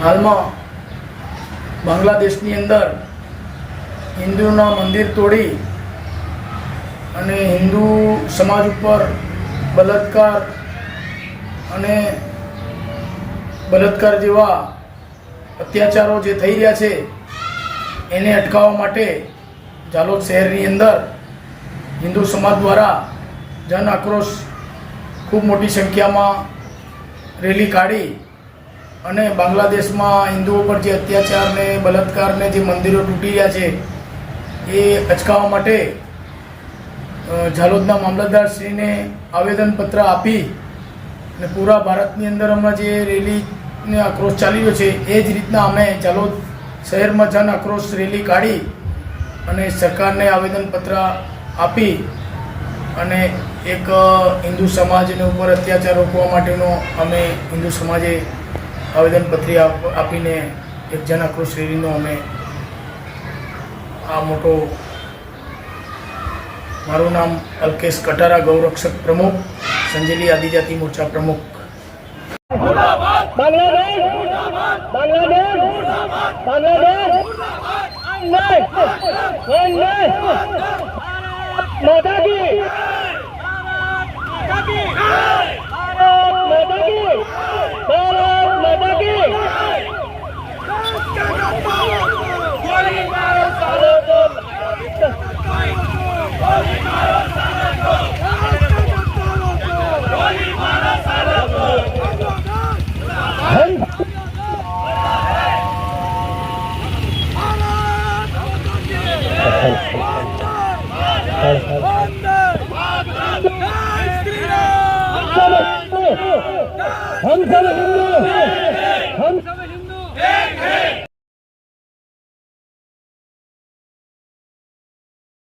હાલમાં બાંગ્લાદેશની અંદર હિન્દુના મંદિર તોડી અને હિન્દુ સમાજ ઉપર બળાત્કાર અને બળાત્કાર જેવા અત્યાચારો જે થઈ રહ્યા છે એને અટકાવવા માટે જાલોદ શહેરની અંદર હિન્દુ સમાજ દ્વારા જન આક્રોશ ખૂબ મોટી સંખ્યામાં રેલી કાઢી અને બાંગ્લાદેશમાં હિન્દુઓ પર જે અત્યાચારને બળાત્કારને જે મંદિરો તૂટી રહ્યા છે એ અટકાવવા માટે ઝાલોદના મામલતદારશ્રીને આવેદનપત્ર આપી અને પૂરા ભારતની અંદર હમણાં જે રેલીને આક્રોશ ચાલી રહ્યો છે એ જ રીતના અમે ઝાલોદ શહેરમાં જન આક્રોશ રેલી કાઢી અને સરકારને આવેદનપત્ર આપી અને એક હિન્દુ સમાજને ઉપર અત્યાચાર રોકવા માટેનો અમે હિન્દુ સમાજે આવેદનપત્ર આપીને એક જન આક્રોશ રેલીનો અમે આ મોટો મારું નામ અલ્કેશ કટારા, ગૌરક્ષક પ્રમુખ, સંજેલી આદિજાતિ મોરચા પ્રમુખ. हम सब हिंदू, हम सब हिंदू।